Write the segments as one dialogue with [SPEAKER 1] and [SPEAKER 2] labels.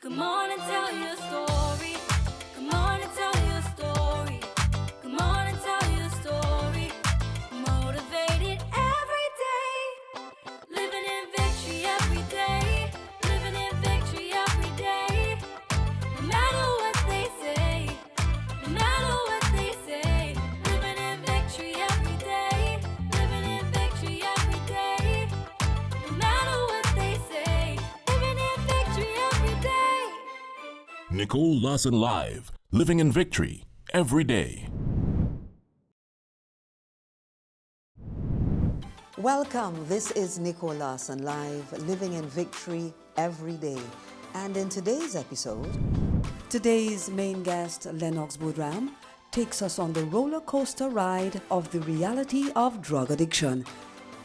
[SPEAKER 1] Come on and tell your story. Come on and tell your story. Come on and tell your story. Motivated every day. Living in victory every day. Living in victory every day. No matter what they say. No matter what they say. Living in victory every day. Living in victory every day. No matter what they say. Living in victory every day.
[SPEAKER 2] Nicole Larsen Live, Living in Victory, every day.
[SPEAKER 3] Welcome, this is Nicole Larsen Live, Living in Victory every day. And in today's episode, today's main guest, Lennox Boudram, takes us on the roller coaster ride of the reality of drug addiction,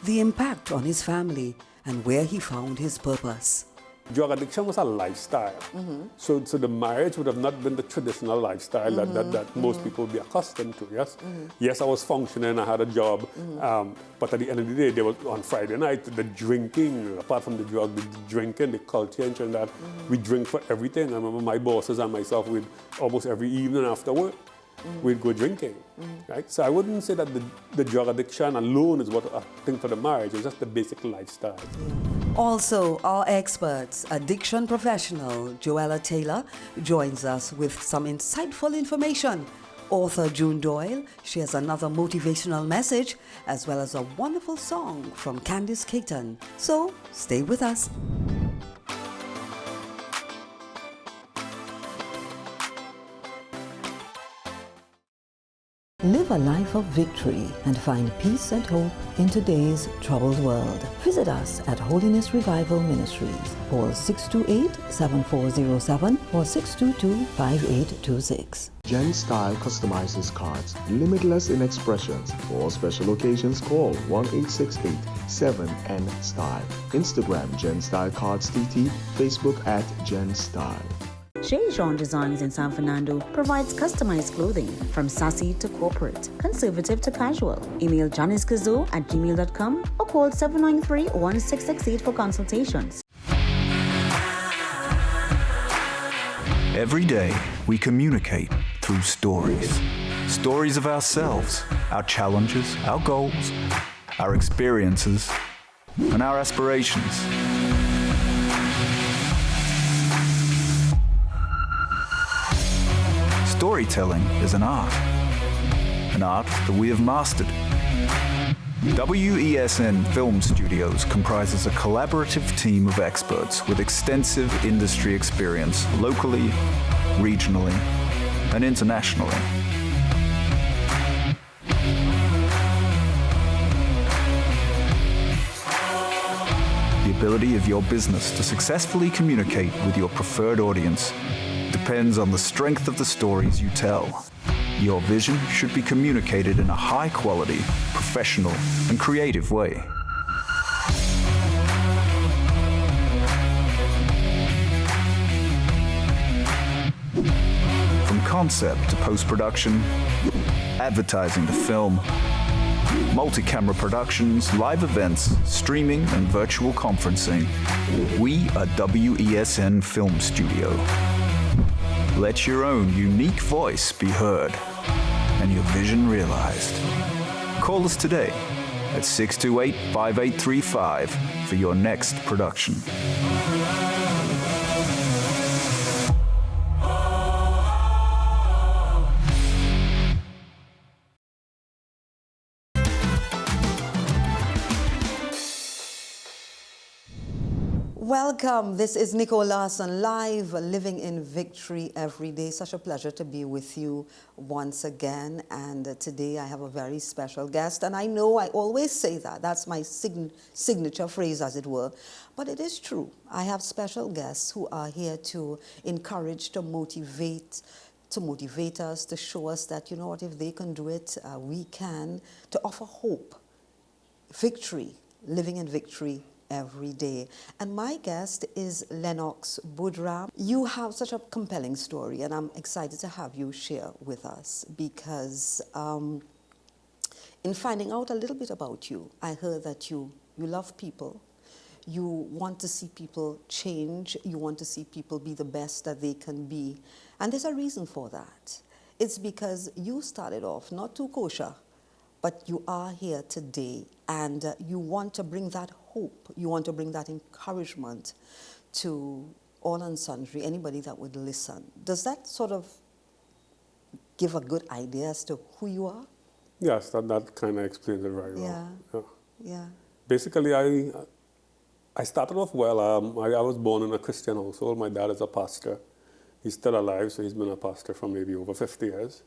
[SPEAKER 3] the impact on his family, and where he found his purpose.
[SPEAKER 4] Drug addiction was a lifestyle. So the marriage would have not been the traditional lifestyle that most people would be accustomed to, yes? Yes, I was functioning, I had a job, but at the end of the day, there was, on Friday night, the drinking, apart from the drug, the drinking, the culture in Trinidad, we drink for everything. I remember my bosses and myself, we'd almost every evening after work, we'd go drinking, right? So I wouldn't say that the drug addiction alone is what I think for the marriage, it's just the basic lifestyle.
[SPEAKER 3] Also, our experts, addiction professional Joella Taylor, joins us with some insightful information. Author June Doyle shares another motivational message, as well as a wonderful song from Candice Caton. So, stay with us. Live a life of victory and find peace and hope in today's troubled world. Visit us at Holiness Revival Ministries. Call 628-7407 or 622-5826.
[SPEAKER 5] Jen Style customizes cards, limitless in expressions. For special occasions, call 1-868-7N-STYLE. Instagram Jen Style Cards TT, Facebook at Jen Style.
[SPEAKER 6] Chez Jean Designs in San Fernando provides customized clothing from sassy to corporate, conservative to casual. Email janiskazo@gmail.com or call 793-1668 for consultations.
[SPEAKER 7] Every day, we communicate through stories. Stories of ourselves, our challenges, our goals, our experiences, and our aspirations. Storytelling is an art that we have mastered. WESN Film Studios comprises a collaborative team of experts with extensive industry experience locally, regionally, and internationally. The ability of your business to successfully communicate with your preferred audience depends on the strength of the stories you tell. Your vision should be communicated in a high-quality, professional, and creative way. From concept to post-production, advertising to film, multi-camera productions, live events, streaming, and virtual conferencing, we are WESN Film Studio. Let your own unique voice be heard and your vision realized. Call us today at 628-5835 for your next production.
[SPEAKER 3] Welcome. This is Nicole Larsen Live, Living in Victory every day. Such a pleasure to be with you once again. And today I have a very special guest. And I know I always say that. That's my signature phrase, as it were. But it is true. I have special guests who are here to encourage, to motivate us, to show us that, you know what, if they can do it, we can, to offer hope, victory, living in victory every day. And my guest is Lennox Boudram. You have such a compelling story, and I'm excited to have you share with us because in finding out a little bit about you, I heard that you love people, You want to see people change. You want to see people be the best that they can be. And there's a reason for that. It's because you started off not too kosher, but you are here today, and you want to bring that hope. You want to bring that encouragement to all and sundry, anybody that would listen. Does that sort of give a good idea as to who you are?
[SPEAKER 4] Yes, that kind of explains it very well.
[SPEAKER 3] Yeah. Yeah.
[SPEAKER 4] Basically, I started off well. I was born in a Christian household. My dad is a pastor. He's still alive, so he's been a pastor for maybe over 50 years.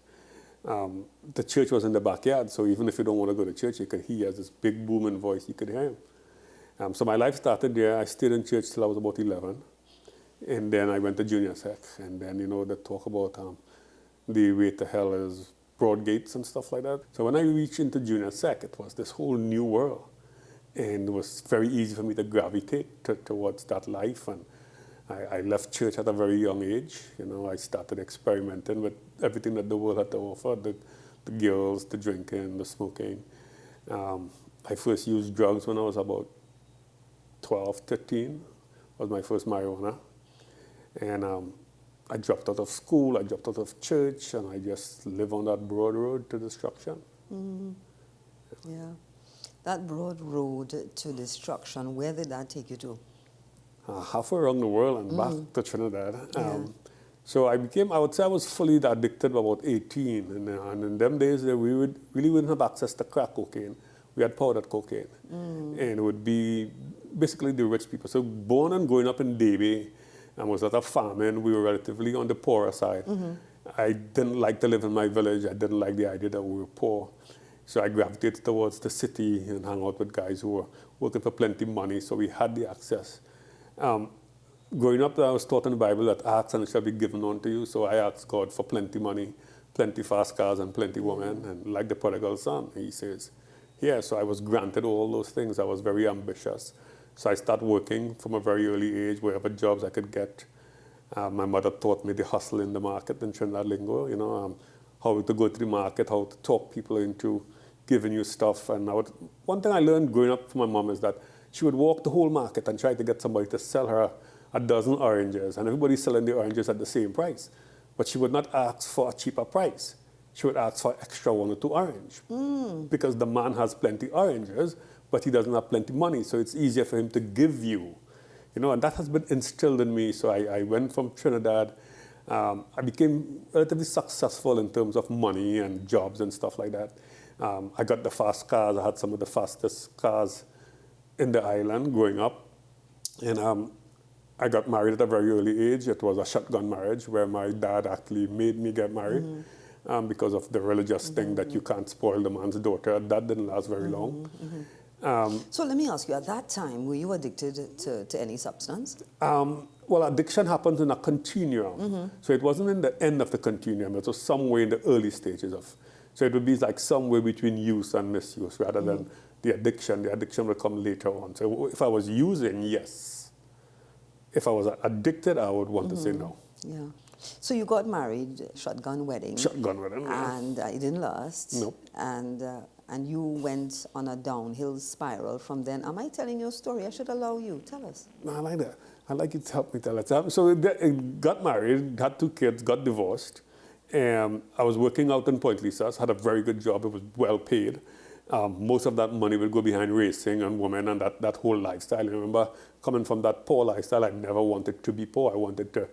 [SPEAKER 4] The church was in the backyard, so even if you don't want to go to church, you could hear. He has this big booming voice. You could hear him. So my life started there. I stayed in church till I was about 11. And then I went to junior sec. And then, they talk about the way to hell is broad gates and stuff like that. So when I reached into junior sec, it was this whole new world. And it was very easy for me to gravitate towards that life. And I left church at a very young age. I started experimenting with everything that the world had to offer, the girls, the drinking, the smoking. I first used drugs when I was about 12, 13, was my first marijuana. And I dropped out of school, I dropped out of church, and I just lived on that broad road to destruction.
[SPEAKER 3] Mm-hmm. Yeah. That broad road to destruction, where did that take you to?
[SPEAKER 4] Halfway around the world and back to Trinidad. So I would say I was fully addicted by about 18. And in them days, we really wouldn't have access to crack cocaine. We had powdered cocaine. And it would be basically the rich people. So born and growing up in Davie, and was at a farming, we were relatively on the poorer side. I didn't like to live in my village. I didn't like the idea that we were poor. So I gravitated towards the city and hung out with guys who were working for plenty of money, so we had the access. Growing up, I was taught in the Bible that ask and it shall be given unto you, so I asked God for plenty money, plenty fast cars, and plenty women, and like the prodigal son, he says. Yeah, so I was granted all those things. I was very ambitious. So I started working from a very early age, wherever jobs I could get. My mother taught me the hustle in the market in Trinidad lingo, how to go to the market, how to talk people into giving you stuff. And one thing I learned growing up from my mom is that she would walk the whole market and try to get somebody to sell her a dozen oranges. And everybody's selling the oranges at the same price. But she would not ask for a cheaper price. She would ask for extra 1 or 2 orange. Because the man has plenty oranges, but he doesn't have plenty money, so it's easier for him to give you. And that has been instilled in me. So I went from Trinidad. I became relatively successful in terms of money and jobs and stuff like that. I got the fast cars. I had some of the fastest cars in the island growing up. And I got married at a very early age. It was a shotgun marriage where my dad actually made me get married because of the religious thing that you can't spoil the man's daughter. That didn't last very long.
[SPEAKER 3] So let me ask you, at that time, were you addicted to any substance?
[SPEAKER 4] Well, addiction happens in a continuum. So it wasn't in the end of the continuum. It was somewhere in the early stages of. So it would be like somewhere between use and misuse rather than the addiction. The addiction would come later on. So if I was using, yes. If I was addicted, I would want to say no.
[SPEAKER 3] Yeah. So you got married, shotgun wedding.
[SPEAKER 4] Shotgun wedding, yeah.
[SPEAKER 3] And it didn't last.
[SPEAKER 4] Nope.
[SPEAKER 3] And you went on a downhill spiral from then. Am I telling your story? I should allow you. Tell us.
[SPEAKER 4] No, I like that. I'd like you to help me tell it. So got married, had 2 kids, got divorced. I was working out in Point Lisas, had a very good job. It was well paid. Most of that money would go behind racing and women and that whole lifestyle. I remember coming from that poor lifestyle, I never wanted to be poor. I wanted to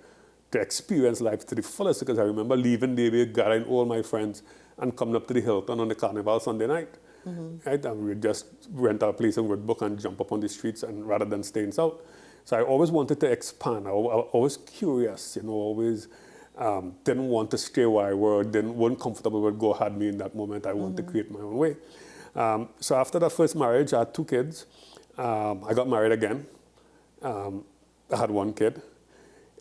[SPEAKER 4] experience life to the fullest, because I remember leaving Davie, gathering all my friends and coming up to the Hilton on the Carnival Sunday night. Right? And we would just rent our place in Woodbrook and jump up on the streets, and rather than staying south. So I always wanted to expand. I was always curious, always didn't want to stay where I were, wasn't comfortable with God had me in that moment. I wanted to create my own way. So after that first marriage, I had 2 kids. I got married again. I had 1 kid.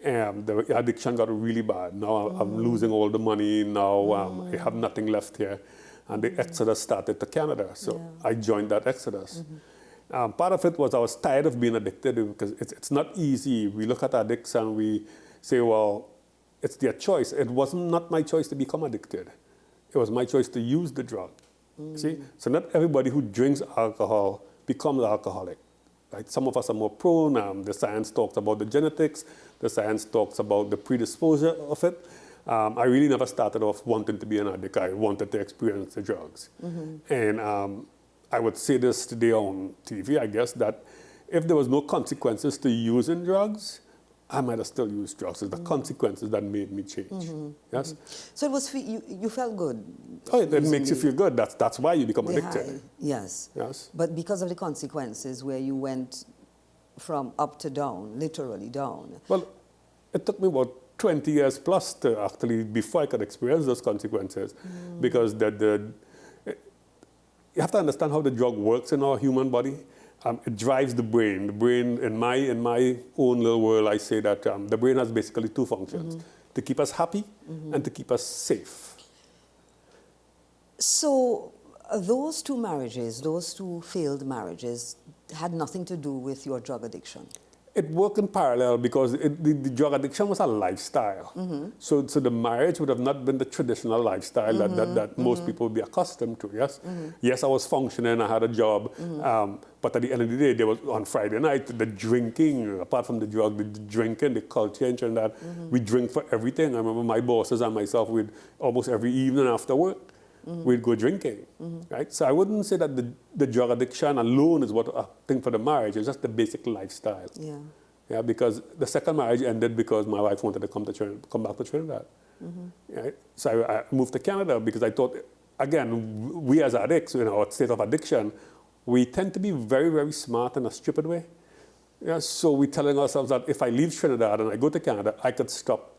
[SPEAKER 4] The addiction got really bad. Now I'm losing all the money. Now I have nothing left here. And the exodus started to Canada. So I joined that exodus. Part of it was I was tired of being addicted, because it's not easy. We look at addicts and we say, well, it's their choice. It wasn't not my choice to become addicted. It was my choice to use the drug. See? So not everybody who drinks alcohol becomes alcoholic. Right? Some of us are more prone. The science talks about the genetics. The science talks about the predisposure of it. I really never started off wanting to be an addict. I wanted to experience the drugs. And I would say this today on TV, I guess, that if there was no consequences to using drugs, I might have still used drugs. It's the consequences that made me change. Yes?
[SPEAKER 3] So it was you felt good.
[SPEAKER 4] Oh, it makes you feel good. That's why you become addicted.
[SPEAKER 3] High, yes.
[SPEAKER 4] Yes.
[SPEAKER 3] But because of the consequences where you went from up to down, literally down.
[SPEAKER 4] Well, it took me about 20 years plus to actually, before I could experience those consequences. Because you have to understand how the drug works in our human body. It drives the brain. The brain, in my own little world, I say that the brain has basically two functions: to keep us happy and to keep us safe.
[SPEAKER 3] So those two marriages, those two failed marriages, had nothing to do with your drug addiction.
[SPEAKER 4] It worked in parallel because the drug addiction was a lifestyle. So the marriage would have not been the traditional lifestyle that most people would be accustomed to, yes? Yes, I was functioning, I had a job, but at the end of the day, there was, on Friday night, the drinking, apart from the drug, the drinking, the culture and that, we drink for everything. I remember my bosses and myself, we'd almost every evening after work, we'd go drinking, right? So I wouldn't say that the drug addiction alone is what a thing for the marriage. It's just the basic lifestyle.
[SPEAKER 3] Yeah.
[SPEAKER 4] Yeah, because the second marriage ended because my wife wanted to come back to Trinidad. Right? So I moved to Canada because I thought, again, we as addicts, in our state of addiction, we tend to be very, very smart in a stupid way. Yeah, so we're telling ourselves that if I leave Trinidad and I go to Canada, I could stop.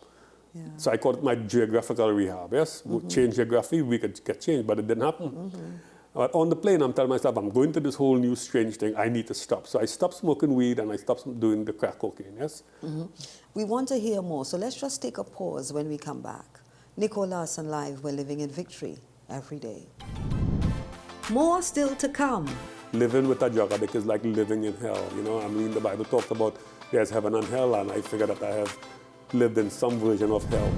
[SPEAKER 3] Yeah.
[SPEAKER 4] So I call it my geographical rehab, yes? We'll change geography, we could get changed, but it didn't happen. But on the plane, I'm telling myself, I'm going to this whole new strange thing, I need to stop. So I stopped smoking weed and I stopped doing the crack cocaine, yes?
[SPEAKER 3] We want to hear more, so let's just take a pause when we come back. Nicole Larsen Live, we're living in victory every day. More still to come.
[SPEAKER 4] Living with a drug addict is like living in hell, you know? I mean, the Bible talks about there's heaven and hell, and I figure that I have lived in some version of hell.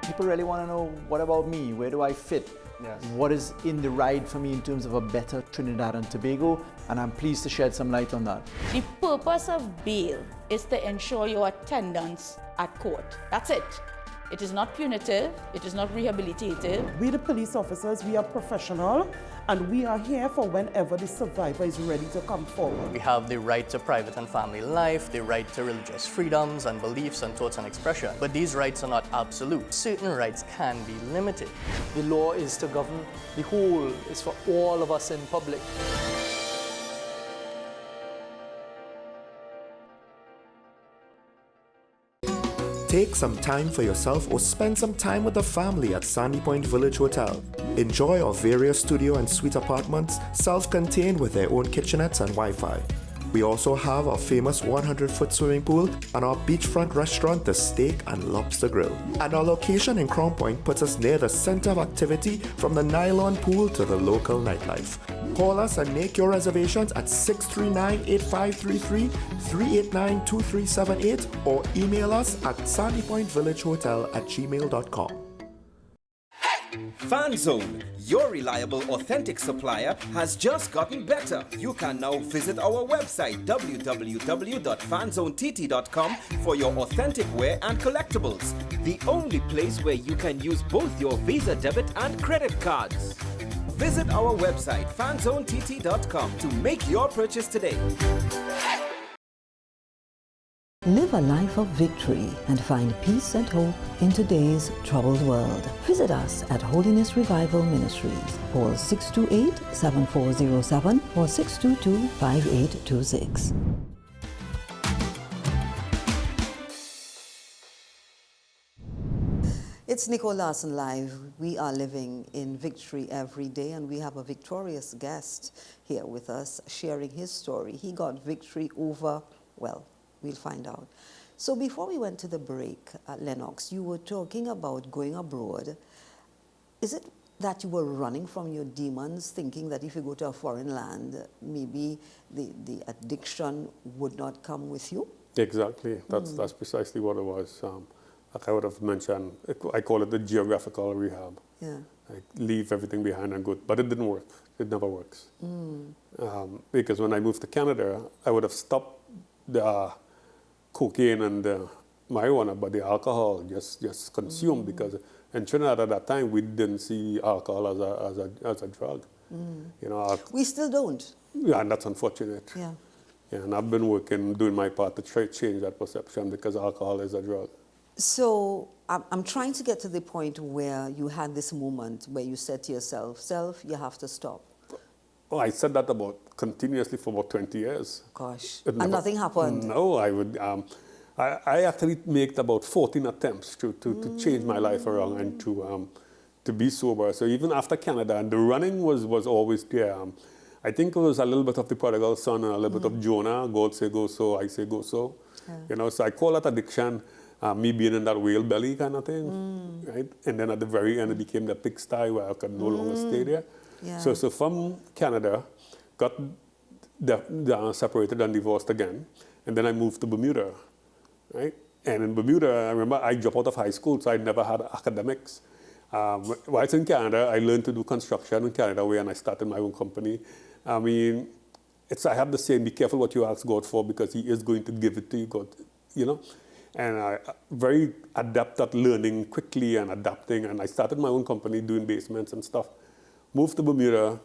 [SPEAKER 8] People really want to know, what about me? Where do I fit?
[SPEAKER 9] Yes.
[SPEAKER 8] What is in the ride for me in terms of a better Trinidad and Tobago? And I'm pleased to shed some light on that.
[SPEAKER 10] The purpose of bail is to ensure your attendance at court. That's it. It is not punitive, it is not rehabilitative.
[SPEAKER 11] We, the police officers, we are professional, and we are here for whenever the survivor is ready to come forward.
[SPEAKER 9] We have the right to private and family life, the right to religious freedoms and beliefs and thoughts and expression. But these rights are not absolute. Certain rights can be limited.
[SPEAKER 12] The law is to govern the whole, it's for all of us in public.
[SPEAKER 5] Take some time for yourself or spend some time with the family at Sandy Point Village Hotel. Enjoy our various studio and suite apartments, self-contained with their own kitchenettes and Wi-Fi. We also have our famous 100-foot swimming pool and our beachfront restaurant, the Steak and Lobster Grill. And our location in Crown Point puts us near the center of activity, from the nylon pool to the local nightlife. Call us and make your reservations at 639-8533, 389-2378, or email us at sandypointvillagehotel@gmail.com.
[SPEAKER 13] FanZone, your reliable, authentic supplier, has just gotten better. You can now visit our website www.fanzoneTT.com for your authentic wear and collectibles. The only place where you can use both your Visa debit and credit cards. Visit our website fanzonett.com to make your purchase today.
[SPEAKER 14] Live a life of victory and find peace and hope in today's troubled world. Visit us at Holiness Revival Ministries. Call 628-7407 or 622-5826.
[SPEAKER 3] It's Nicole Larsen Live. We are living in victory every day, and we have a victorious guest here with us sharing his story. He got victory over, well, we'll find out. So before we went to the break, Lennox, you were talking about going abroad. Is it that you were running from your demons, thinking that if you go to a foreign land, maybe the addiction would not come with you?
[SPEAKER 4] Exactly. That's precisely what it was. like I would have mentioned, I call it the geographical rehab.
[SPEAKER 3] Yeah.
[SPEAKER 4] Like leave everything behind and go. But it didn't work. It never works. Because when I moved to Canada, I would have stopped the cocaine and the marijuana, but the alcohol just consumed because in Trinidad at that time we didn't see alcohol as a drug. You know,
[SPEAKER 3] we still don't.
[SPEAKER 4] Yeah, and that's unfortunate.
[SPEAKER 3] Yeah.
[SPEAKER 4] Yeah, and I've been working, doing my part to try to change that perception because alcohol is a drug.
[SPEAKER 3] So I'm trying to get to the point where you had this moment where you said to yourself, self, you have to stop.
[SPEAKER 4] Oh, I said that about continuously for about 20 years.
[SPEAKER 3] Gosh, and nothing happened?
[SPEAKER 4] No, I would. I actually made about 14 attempts to change my life around and to be sober. So even after Canada, and the running was always there. I think it was a little bit of the prodigal son and a little bit of Jonah. God say go so, I say go so.
[SPEAKER 3] Yeah.
[SPEAKER 4] You know, so I call that addiction. Me being in that whale belly kind of thing, right? And then at the very end, it became the pigsty where I could no longer stay there.
[SPEAKER 3] Yeah.
[SPEAKER 4] So from Canada, got separated and divorced again, and then I moved to Bermuda, right? And in Bermuda, I remember I dropped out of high school, so I never had academics. While I was in Canada, I learned to do construction in Canada way, and I started my own company. I mean, I have the saying, be careful what you ask God for because He is going to give it to you, God, you know? And I very adept at learning quickly and adapting, and I started my own company doing basements and stuff. Moved to Bermuda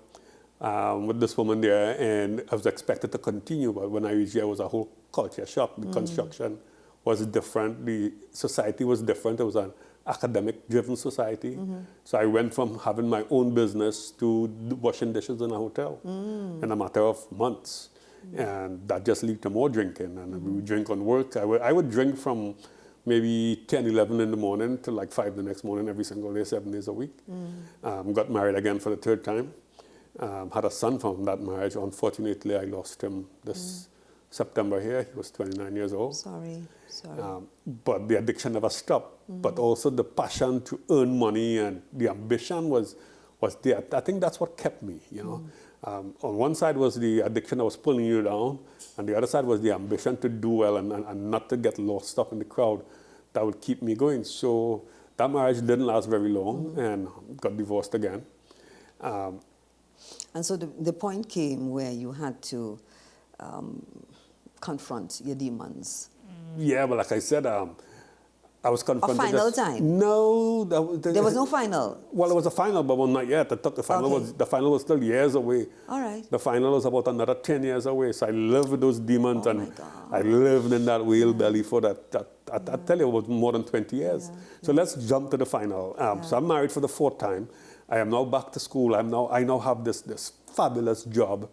[SPEAKER 4] with this woman there, and I was expected to continue, but when I reached here, it was a whole culture shock. The construction was different, the society was different. It was an academic-driven society. So I went from having my own business to washing dishes in a hotel in a matter of months. And that just led to more drinking. And we would drink on work. I would drink from maybe 10, 11 in the morning to like 5 the next morning every single day, 7 days a week. Got married again for the 3rd time. Had a son from that marriage. Unfortunately, I lost him this September here. He was 29 years old.
[SPEAKER 3] Sorry.
[SPEAKER 4] But the addiction never stopped. But also the passion to earn money and the ambition was there. I think that's what kept me, you know. On one side was the addiction that was pulling you down, and the other side was the ambition to do well and not to get lost up in the crowd that would keep me going. So that marriage didn't last very long and got divorced again.
[SPEAKER 3] And so the point came where you had to confront your demons.
[SPEAKER 4] Yeah, but like I said, I was confronted.
[SPEAKER 3] A final time?
[SPEAKER 4] No.
[SPEAKER 3] There was no final?
[SPEAKER 4] Well, it was a final, but not yet. I thought the final was still years away.
[SPEAKER 3] All right.
[SPEAKER 4] The final was about another 10 years away. So I lived with those demons, and I lived in that whale belly for that I tell you, it was more than 20 years. So let's jump to the final. So I'm married for the 4th time. I am now back to school. I now have this fabulous job.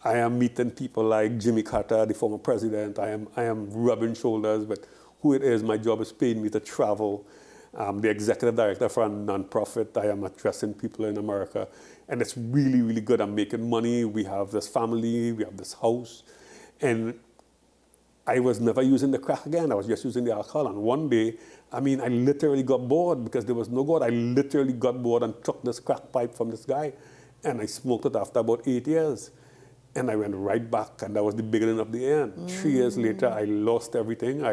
[SPEAKER 4] I am meeting people like Jimmy Carter, the former president. I am rubbing shoulders with who it is. My job is paying me to travel. I'm the executive director for a nonprofit. I am addressing people in America. And it's really, really good. I'm making money. We have this family. We have this house. And I was never using the crack again. I was just using the alcohol. And one day, I literally got bored because there was no God. I literally got bored and took this crack pipe from this guy. And I smoked it after about 8 years. And I went right back, and that was the beginning of the end. 3 years later, I lost everything.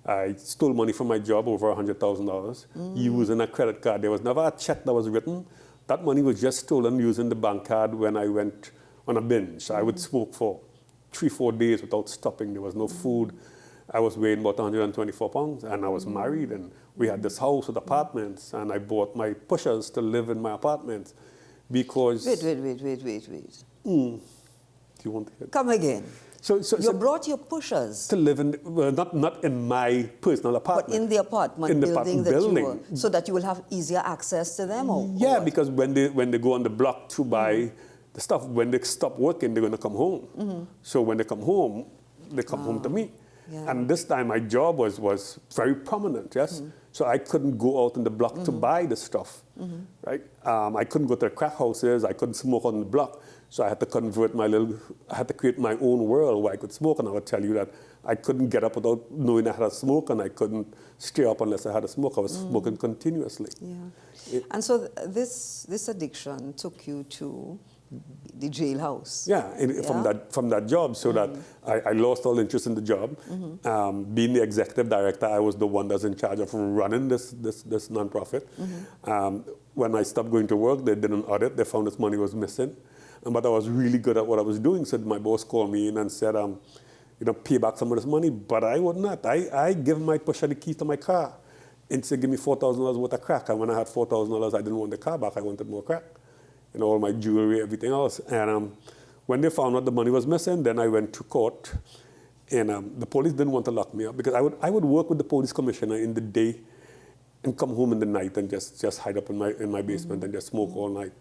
[SPEAKER 4] I stole money from my job, over $100,000, using a credit card. There was never a check that was written. That money was just stolen using the bank card when I went on a binge. I would smoke for 3-4 days without stopping. There was no food. I was weighing about 124 pounds, and I was married, and we had this house with apartments, and I bought my pushers to live in my apartments because...
[SPEAKER 3] Wait.
[SPEAKER 4] Do you want to hear?
[SPEAKER 3] Come again.
[SPEAKER 4] So
[SPEAKER 3] you brought your pushers
[SPEAKER 4] to live in, not in my personal apartment,
[SPEAKER 3] but in the apartment building so that you will have easier access to them.
[SPEAKER 4] Or because when they go on the block to buy the stuff, when they stop working, they're going to come home. So when they come home to me. Yeah. And this time my job was very prominent. Yes. So I couldn't go out in the block to buy the stuff. Right. I couldn't go to the crack houses. I couldn't smoke on the block. So I had to I had to create my own world where I could smoke, and I would tell you that I couldn't get up without knowing I had a smoke, and I couldn't stay up unless I had a smoke. I was smoking continuously.
[SPEAKER 3] Yeah. And so this addiction took you to the jailhouse.
[SPEAKER 4] Yeah, from that job, so that I lost all interest in the job. Being the executive director, I was the one that's in charge of running this nonprofit. When I stopped going to work, they did an audit. They found this money was missing, but I was really good at what I was doing. So my boss called me in and said, pay back some of this money. But I would not. I give my pusher the keys to my car and say, give me $4,000 worth of crack. And when I had $4,000, I didn't want the car back. I wanted more crack. All my jewelry, everything else. And when they found out the money was missing, then I went to court. And the police didn't want to lock me up because I would work with the police commissioner in the day and come home in the night and just hide up in my basement and just smoke all night.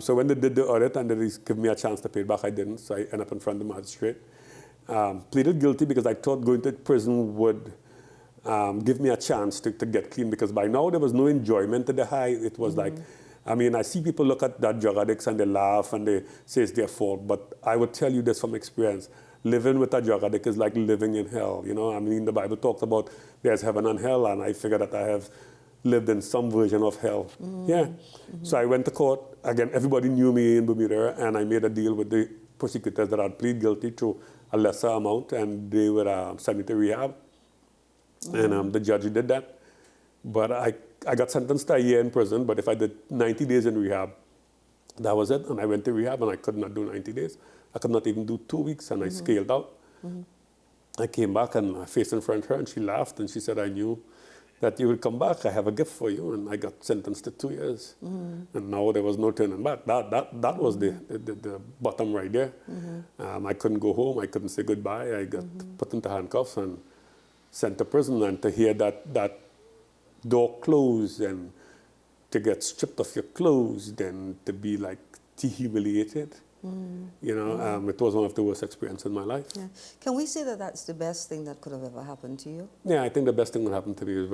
[SPEAKER 4] So when they did the audit and they gave me a chance to pay it back, I didn't. So I ended up in front of the magistrate. Pleaded guilty because I thought going to prison would give me a chance to get clean, because by now there was no enjoyment to the high. It was like, I see people look at that drug addicts and they laugh and they say it's their fault, but I would tell you this from experience. Living with a drug addict is like living in hell. The Bible talks about there's heaven and hell, and I figure that I have lived in some version of hell. So I went to court. Again, everybody knew me in Bermuda, and I made a deal with the prosecutors that I'd plead guilty to a lesser amount, and they would send me to rehab. And the judge did that. But I got sentenced to a year in prison, but if I did 90 days in rehab, that was it. And I went to rehab, and I could not do 90 days. I could not even do 2 weeks, and I scaled out. I came back, and I faced in front of her, and she laughed, and she said, I knew that you would come back. I have a gift for you. And I got sentenced to 2 years. And now there was no turning back. That was the bottom right there. I couldn't go home. I couldn't say goodbye. I got put into handcuffs and sent to prison. And to hear that door close and to get stripped of your clothes, then to be like humiliated. It was one of the worst experiences in my life.
[SPEAKER 3] Yeah. Can we say that that's the best thing that could have ever happened to you?
[SPEAKER 4] Yeah, I think the best thing that happened to me is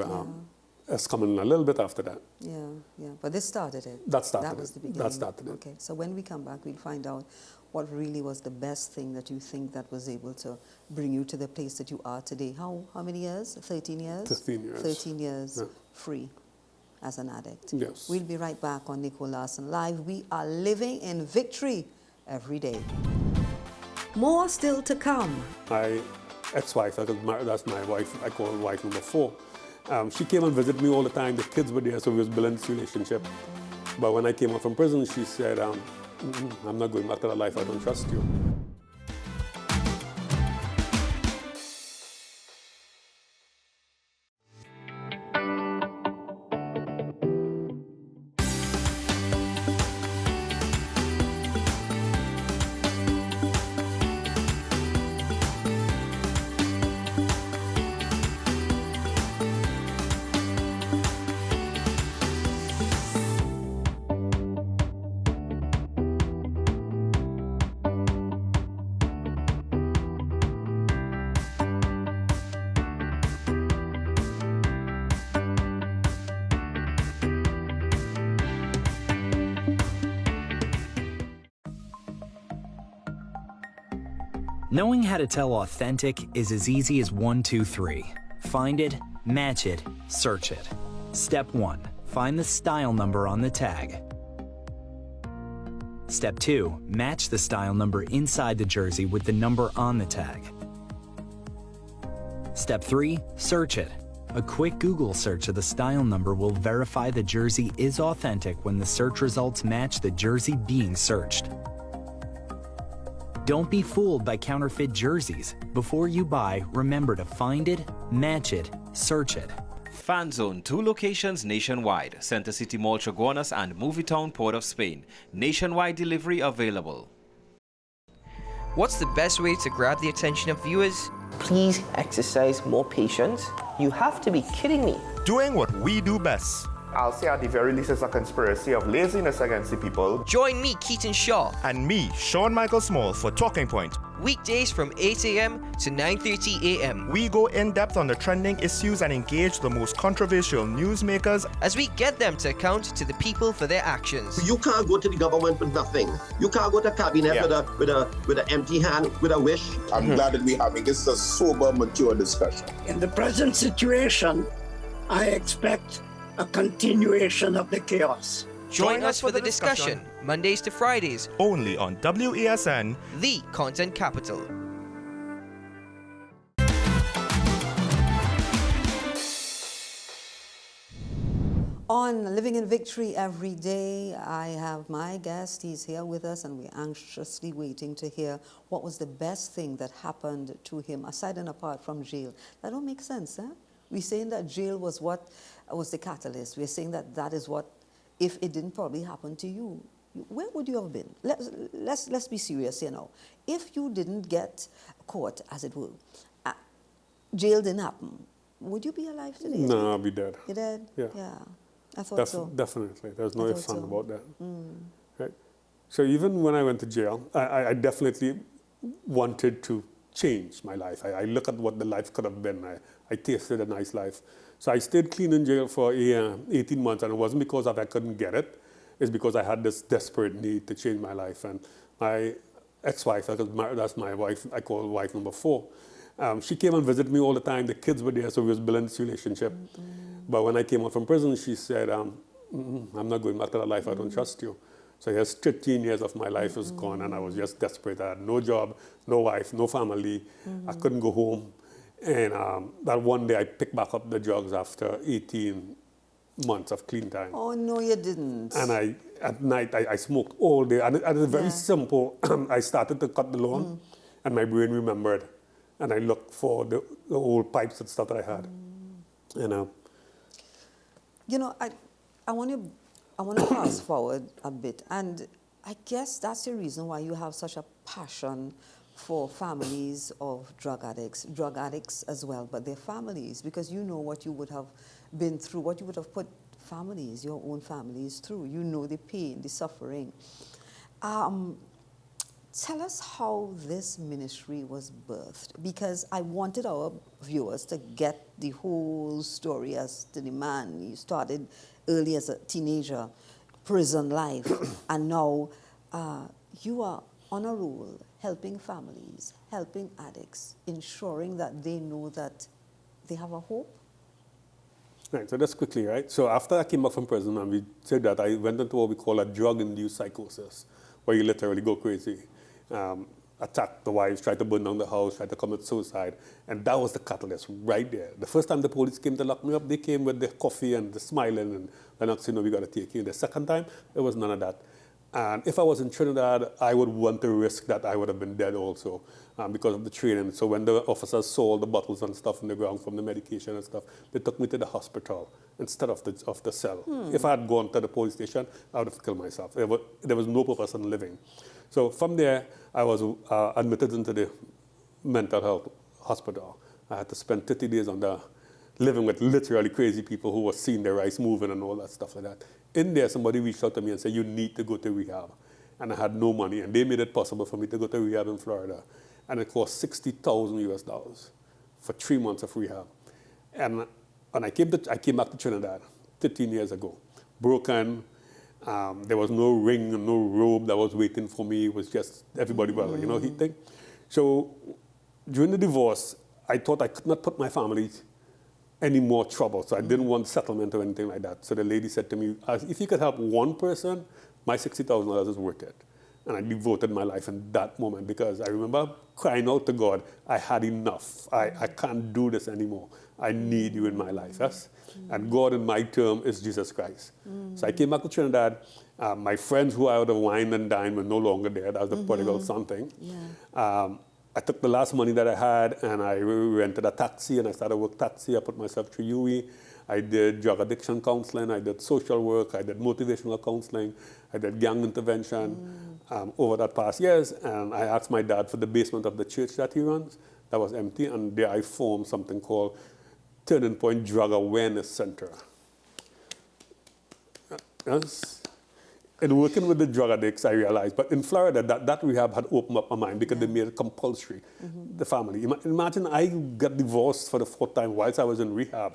[SPEAKER 4] it's coming a little bit after that.
[SPEAKER 3] Yeah. But this started it.
[SPEAKER 4] That started
[SPEAKER 3] That was the beginning.
[SPEAKER 4] That started it.
[SPEAKER 3] Okay, so when we come back, we'll find out what really was the best thing that you think that was able to bring you to the place that you are today. How many years? 13 years?
[SPEAKER 4] 13 years.
[SPEAKER 3] 13 years free as an addict.
[SPEAKER 4] Yes.
[SPEAKER 3] We'll be right back on Nicole Larsen Live. We are living in victory every day. More still to come.
[SPEAKER 4] My ex-wife, that's my wife, I call her wife number 4. She came and visited me all the time. The kids were there, so we was building this relationship. But when I came out from prison, she said, I'm not going back to that life. I don't trust you.
[SPEAKER 15] Knowing how to tell authentic is as easy as 1, 2, 3. Find it, match it, search it. Step 1. Find the style number on the tag. Step 2. Match the style number inside the jersey with the number on the tag. Step 3. Search it. A quick Google search of the style number will verify the jersey is authentic when the search results match the jersey being searched. Don't be fooled by counterfeit jerseys. Before you buy, remember to find it, match it, search it.
[SPEAKER 13] Fan Zone, 2 locations nationwide. Center City Mall, Chaguanas, and Movietown, Port of Spain. Nationwide delivery available.
[SPEAKER 16] What's the best way to grab the attention of viewers? Please exercise more patience. You have to be kidding me.
[SPEAKER 5] Doing what we do best. I'll say at the very least it's a conspiracy of laziness against the people.
[SPEAKER 16] Join me, Keaton Shaw.
[SPEAKER 5] And me, Sean Michael Small, for Talking Point.
[SPEAKER 16] Weekdays from 8 a.m. to 9:30 a.m.
[SPEAKER 5] We go in-depth on the trending issues and engage the most controversial newsmakers
[SPEAKER 16] as we get them to account to the people for their actions.
[SPEAKER 17] You can't go to the government with nothing. You can't go to cabinet with an empty hand, with a wish.
[SPEAKER 18] I'm glad that we're having this a sober, mature discussion.
[SPEAKER 19] In the present situation, I expect a continuation of the chaos.
[SPEAKER 16] Join us for the discussion Mondays to Fridays.
[SPEAKER 5] Only on WASN,
[SPEAKER 16] the content capital.
[SPEAKER 3] On Living in Victory Every Day, I have my guest. He's here with us, and we're anxiously waiting to hear what was the best thing that happened to him, aside and apart from jail. That don't make sense, huh? We're saying that jail was what was the catalyst. We're saying that that is what, if it didn't probably happen to you, where would you have been? Let's be serious here now. If you didn't get caught, as it were, jail didn't happen, would you be alive today?
[SPEAKER 4] No, I'll be dead.
[SPEAKER 3] You're dead?
[SPEAKER 4] Yeah.
[SPEAKER 3] I thought so.
[SPEAKER 4] Definitely. There's no ifs and about that.
[SPEAKER 3] Mm.
[SPEAKER 4] Right? So even when I went to jail, I definitely wanted to change my life. I look at what the life could have been. I tasted a nice life. So I stayed clean in jail for 18 months, and it wasn't because I couldn't get it. It's because I had this desperate need to change my life. And my ex-wife, that's my wife, I call wife number 4, she came and visited me all the time. The kids were there, so we was building this relationship. But when I came out from prison, she said, I'm not going back to that life. I don't trust you. So yes, 13 years of my life is gone, and I was just desperate. I had no job, no wife, no family. I couldn't go home. And that one day I picked back up the drugs after 18 months of clean time.
[SPEAKER 3] Oh, no, you didn't.
[SPEAKER 4] And at night, I smoked all day. And it's very simple. I started to cut the lawn, and my brain remembered. And I looked for the old pipes and stuff that I had.
[SPEAKER 3] You know, I want to fast forward a bit, and I guess that's the reason why you have such a passion for families of drug addicts as well, but their families, because you know what you would have been through, what you would have put families, your own families through. You know the pain, the suffering. Tell us how this ministry was birthed, because I wanted our viewers to get the whole story as to the man. You started early as a teenager, prison life, and now you are on a roll helping families, helping addicts, ensuring that they know that they have a hope.
[SPEAKER 4] Right, so just quickly, right? So after I came back from prison, and we said that I went into what we call a drug-induced psychosis, where you literally go crazy. Attack the wives, try to burn down the house, try to commit suicide. And that was the catalyst right there. The first time the police came to lock me up, they came with the coffee and the smiling and the next thing, we got to take you. The second time, there was none of that. And if I was in Trinidad, I would want to risk that I would have been dead also because of the training. So when the officers saw the bottles and stuff on the ground from the medication and stuff, they took me to the hospital instead of the cell. If I had gone to the police station, I would have killed myself. There was no purpose in living. So from there, I was admitted into the mental health hospital. I had to spend 30 days living with literally crazy people who were seeing their eyes moving and all that stuff like that. In there, somebody reached out to me and said, you need to go to rehab. And I had no money, and they made it possible for me to go to rehab in Florida. And it cost $60,000 US for 3 months of rehab. And I came back to Trinidad 15 years ago, broken. There was no ring and no robe that was waiting for me. It was just everybody, well, you know, he think. So during the divorce, I thought I could not put my family any more trouble. So I didn't want settlement or anything like that. So the lady said to me, if you could help one person, my $60,000 is worth it. And I devoted my life in that moment because I remember crying out to God, I had enough. I can't do this anymore. I need you in my life, yes? And God in my term is Jesus Christ. So I came back to Trinidad. My friends who I would have wined and dined were no longer there. That was the prodigal son thing. I took the last money that I had and I rented a taxi and I started work taxi. I put myself through UE. I did drug addiction counseling. I did social work. I did motivational counseling. I did gang intervention over that past years. And I asked my dad for the basement of the church that he runs. That was empty. And there I formed something called Turning Point Drug Awareness Center. Yes. In working with the drug addicts, I realized, but in Florida, that rehab had opened up my mind because they made it compulsory, the family. Imagine I got divorced for the 4th time whilst I was in rehab.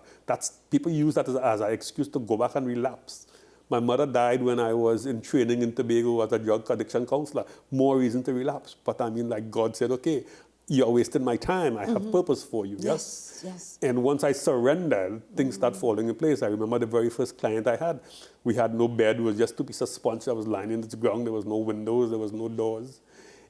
[SPEAKER 4] People use that as an excuse to go back and relapse. My mother died when I was in training in Tobago as a drug addiction counselor. More reason to relapse. But I mean, like God said, okay, you're wasting my time. I have purpose for you. Yes.
[SPEAKER 3] Yes.
[SPEAKER 4] And once I surrendered, things start falling in place. I remember the very first client I had. We had no bed. It was just 2 pieces of sponge that was lying in the ground. There was no windows. There was no doors.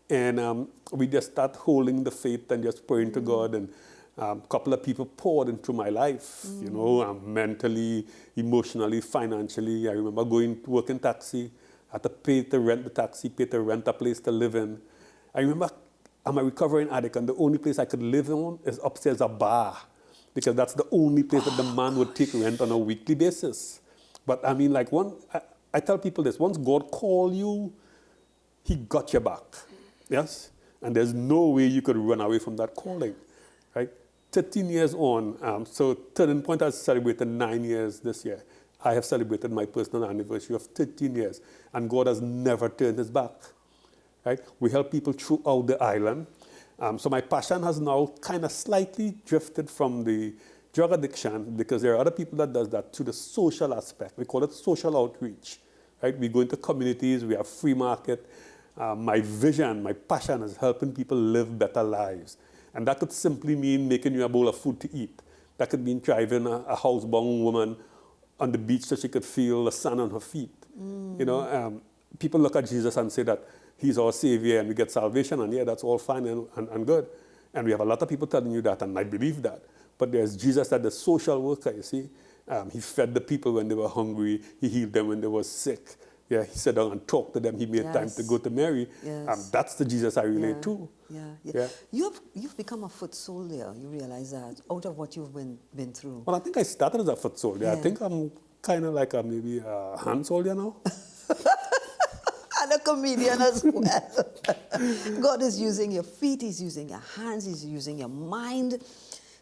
[SPEAKER 4] And we just start holding the faith and just praying to God. And a couple of people poured into my life, you know, mentally, emotionally, financially. I remember going to work in taxi. I had to pay to rent the taxi, pay to rent a place to live in. I remember I'm a recovering addict, and the only place I could live in is upstairs a bar, because that's the only place that the man would take rent on a weekly basis. But I mean, like, I tell people this, once God called you, he got your back, yes? And there's no way you could run away from that calling, right? 13 years on, so Turning Point has celebrated 9 years this year. I have celebrated my personal anniversary of 13 years, and God has never turned his back. Right? We help people throughout the island. So my passion has now kind of slightly drifted from the drug addiction, because there are other people that does that, to the social aspect. We call it social outreach. Right? We go into communities, we have free market. My vision, my passion is helping people live better lives. And that could simply mean making you a bowl of food to eat. That could mean driving a housebound woman on the beach so she could feel the sun on her feet. You know, people look at Jesus and say that he's our savior and we get salvation, and yeah, that's all fine and good. And we have a lot of people telling you that, and I believe that. But there's Jesus, that the social worker, you see. He fed the people when they were hungry. He healed them when they were sick. Yeah, he sat down and talked to them. He made time to go to Mary.
[SPEAKER 3] Yes.
[SPEAKER 4] That's the Jesus I relate to.
[SPEAKER 3] Yeah. You've become a foot soldier. You realize that, out of what you've been through.
[SPEAKER 4] Well, I think I started as a foot soldier. Yeah. I think I'm kind of like maybe a hand soldier now.
[SPEAKER 3] And a comedian as well. God is using your feet, he's using your hands, he's using your mind,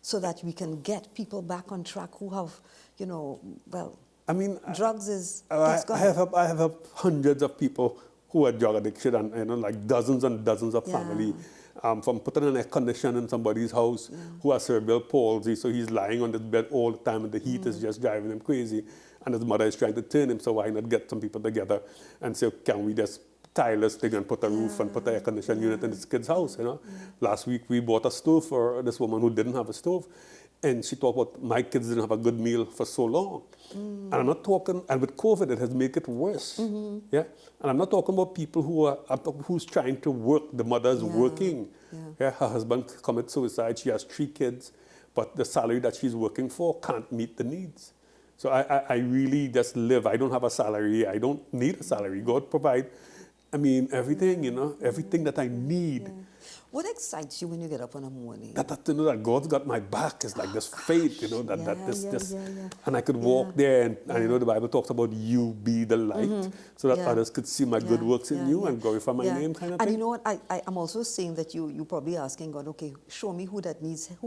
[SPEAKER 3] so that we can get people back on track who have, you know, well,
[SPEAKER 4] I mean,
[SPEAKER 3] drugs is...
[SPEAKER 4] I have hundreds of people who are drug addiction, and, you know, like dozens and dozens of family. From putting an air conditioner in somebody's house who has cerebral palsy, so he's lying on the bed all the time and the heat is just driving him crazy. And his mother is trying to turn him, so why not get some people together and say, can we just tile this thing and put a roof and put an air conditioning unit in this kid's house, you know? Last week we bought a stove for this woman who didn't have a stove. And she talked about, my kids didn't have a good meal for so long. And I'm not talking, and with COVID, it has made it worse. Yeah? And I'm not talking about people who's trying to work. The mother's working. Yeah? Her husband committed suicide. She has 3 kids. But the salary that she's working for can't meet the needs. So I really just live. I don't have a salary. I don't need a salary. God provide, I mean, everything, you know, everything that I need.
[SPEAKER 3] What excites you when you get up in the morning?
[SPEAKER 4] That to know that God's got my back is like this faith, you know, and I could walk there, and you know, the Bible talks about you be the light, so that others could see my good works in you and glorify my name, kind of thing.
[SPEAKER 3] And you know what, I'm also saying that you probably asking God, okay, show me who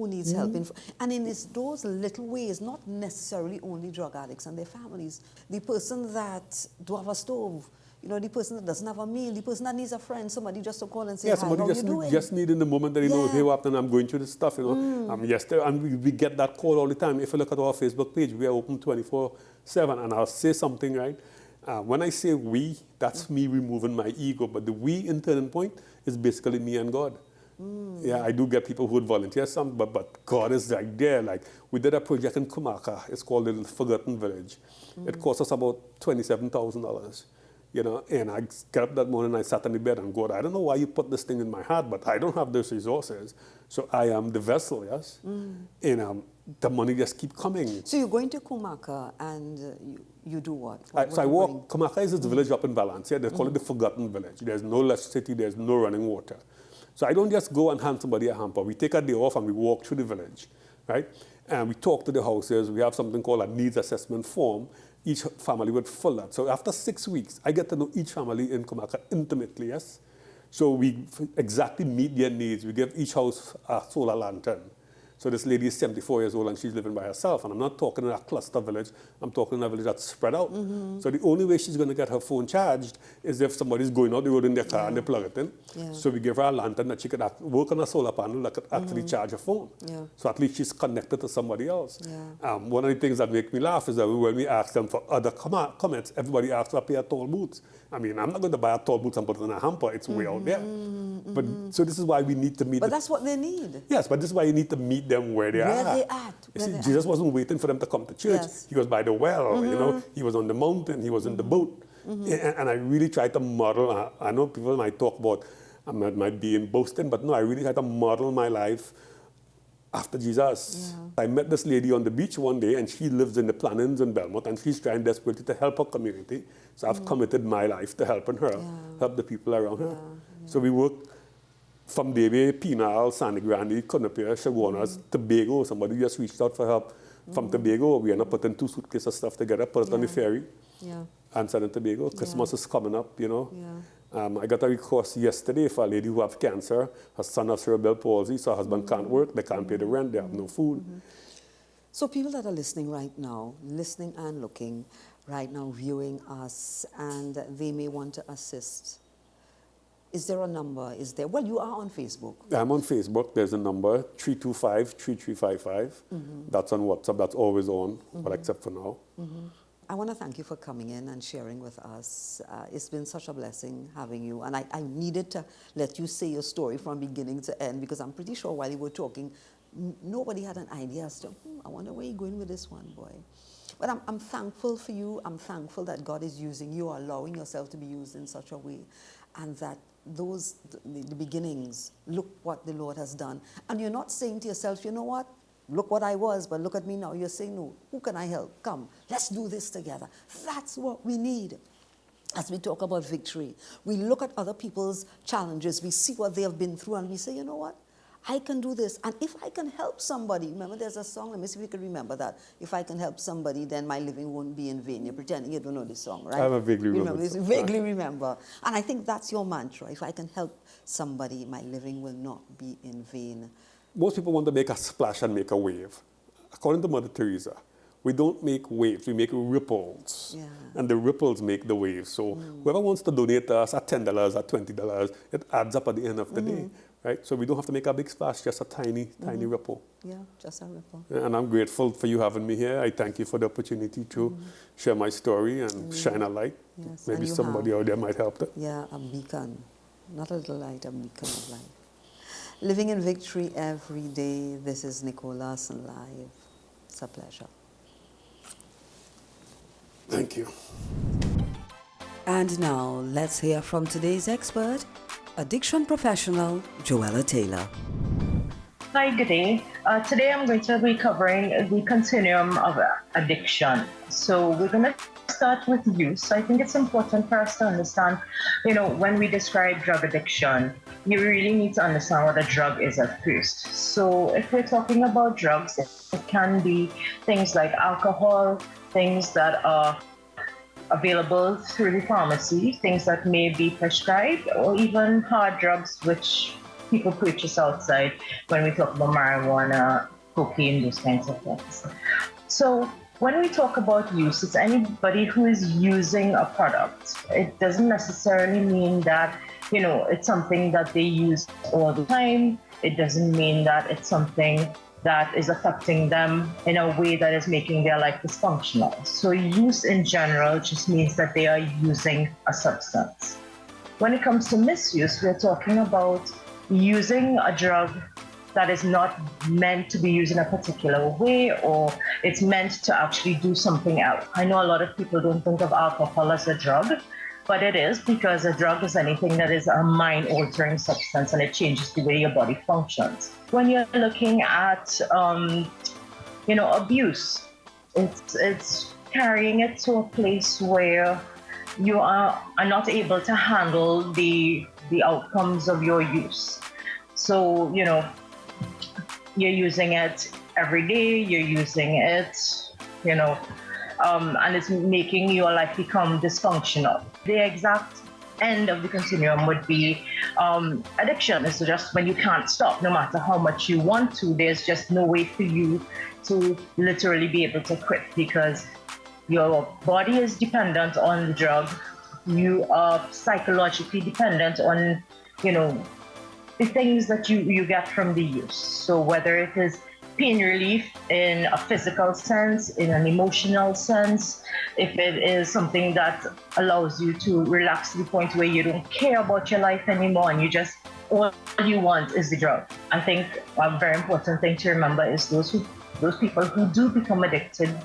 [SPEAKER 3] needs help. And in those little ways, not necessarily only drug addicts and their families, the person that don't have a stove, you know, the person that doesn't have a meal, the person that needs a friend, somebody just to call and say, hi,
[SPEAKER 4] somebody
[SPEAKER 3] how you doing?
[SPEAKER 4] just need in the moment that you know, hey, what happened, I'm going through this stuff, you know. Yesterday, and we get that call all the time. If you look at our Facebook page, we are open 24/7, and I'll say something, right? When I say we, that's me removing my ego, but the we in Turning Point is basically me and God. Yeah, I do get people who would volunteer some, but God is right there. Like, we did a project in Kumaka. It's called the Forgotten Village. It cost us about $27,000. You know, and I got up that morning, I sat in the bed and God, I don't know why you put this thing in my heart, but I don't have those resources. So I am the vessel, yes? And the money just keep coming.
[SPEAKER 3] So you're going to Kumaka and you do what?
[SPEAKER 4] So I walk, Kumaka is this village up in Valencia. They call it the Forgotten Village. There's no electricity, there's no running water. So I don't just go and hand somebody a hamper. We take a day off and we walk through the village, right? And we talk to the houses. We have something called a needs assessment form. Each family would fill that. So after 6 weeks, I get to know each family in Kumaka intimately, yes? So we exactly meet their needs. We give each house a solar lantern. So this lady is 74 years old and she's living by herself. And I'm not talking in a cluster village. I'm talking in a village that's spread out. So the only way she's going to get her phone charged is if somebody's going out the road in their car and they plug it in. So we give her a lantern that she could work on a solar panel that could actually charge her phone. So at least she's connected to somebody else. One of the things that make me laugh is that when we ask them for other comments, everybody asks for a pair of tall boots. I mean, I'm not going to buy a tall boots and put it in a hamper. It's way out there. But so this is why we need to meet.
[SPEAKER 3] But that's what they need.
[SPEAKER 4] Yes, but this is why you need to meet them where they are. You see, Jesus wasn't waiting for them to come to church.
[SPEAKER 3] Yes.
[SPEAKER 4] He was by the well, you know. He was on the mountain. He was in the boat. And I really try to model. I know people might talk about I might be in boasting, but no, I really try to model my life after Jesus. I met this lady on the beach one day, and she lives in the Plannings in Belmont, and she's trying desperately to help her community. So I've committed my life to helping her, help the people around her. So we work from Davie, Pinal, Sandy Grande, Cunapia, Chaguanas, Tobago. Somebody just reached out for help from Tobago. We end up putting 2 suitcases of stuff together, put it on the ferry, and San Tobago. Christmas is coming up, you know. I got a request yesterday for a lady who has cancer. Her son has cerebral palsy, so her husband can't work, they can't pay the rent, they have no food.
[SPEAKER 3] So people that are listening right now, listening and looking right now, viewing us, and they may want to assist. Is there a number? Is there? Well, you are on Facebook.
[SPEAKER 4] I'm on Facebook. There's a number, 325-3355. That's on WhatsApp. That's always on, but except for now.
[SPEAKER 3] I want to thank you for coming in and sharing with us. It's been such a blessing having you. And I needed to let you say your story from beginning to end, because I'm pretty sure while you were talking, nobody had an idea as to, I wonder where you're going with this one, boy. But I'm thankful for you. I'm thankful that God is using you, allowing yourself to be used in such a way. And that the beginnings, look what the Lord has done. And you're not saying to yourself, you know what? Look what I was, but look at me now. You're saying, no, who can I help? Come, let's do this together. That's what we need. As we talk about victory, we look at other people's challenges, we see what they have been through, and we say, you know what? I can do this. And if I can help somebody, remember there's a song, let me see if you can remember that. If I can help somebody, then my living won't be in vain. You're pretending you don't know this song, right?
[SPEAKER 4] I vaguely remember.
[SPEAKER 3] Vaguely remember. And I think that's your mantra. If I can help somebody, my living will not be in vain.
[SPEAKER 4] Most people want to make a splash and make a wave. According to Mother Teresa, we don't make waves, we make ripples. And the ripples make the waves. So whoever wants to donate to us at $10, at $20, it adds up at the end of the day. Right? So we don't have to make a big splash, just a tiny ripple.
[SPEAKER 3] Yeah, just a ripple.
[SPEAKER 4] And I'm grateful for you having me here. I thank you for the opportunity to share my story and shine a light.
[SPEAKER 3] Yes.
[SPEAKER 4] Maybe somebody out there might help it.
[SPEAKER 3] Yeah, a beacon. Not a little light, a beacon of light. Living in victory every day. This is Nicole Larsen Live. It's a pleasure.
[SPEAKER 4] Thank you.
[SPEAKER 14] And now, let's hear from today's expert, addiction professional, Joella Taylor.
[SPEAKER 20] Hi, good day. Today I'm going to be covering the continuum of addiction. So we're going to start with use. I think it's important for us to understand, when we describe drug addiction, you really need to understand what a drug is at first. So if we're talking about drugs, it can be things like alcohol, things that are available through the pharmacy, things that may be prescribed, or even hard drugs which people purchase outside when we talk about marijuana, cocaine, those kinds of things. So when we talk about use, it's anybody who is using a product. It doesn't necessarily mean that, it's something that they use all the time. It doesn't mean that it's something that is affecting them in a way that is making their life dysfunctional. So use in general just means that they are using a substance. When it comes to misuse, we're talking about using a drug that is not meant to be used in a particular way, or it's meant to actually do something else. I know a lot of people don't think of alcohol as a drug, but it is, because a drug is anything that is a mind-altering substance and it changes the way your body functions. When you're looking at, abuse, it's carrying it to a place where you are not able to handle the outcomes of your use. So, you're using it every day, you're using it, and it's making your life become dysfunctional. The exact end of the continuum would be addiction. It's just when you can't stop, no matter how much you want to, there's just no way for you to literally be able to quit, because your body is dependent on the drug. You are psychologically dependent on, the things that you get from the use. So whether it is pain relief in a physical sense, in an emotional sense, if it is something that allows you to relax to the point where you don't care about your life anymore and you just all you want is the drug. I think a very important thing to remember is those people who do become addicted,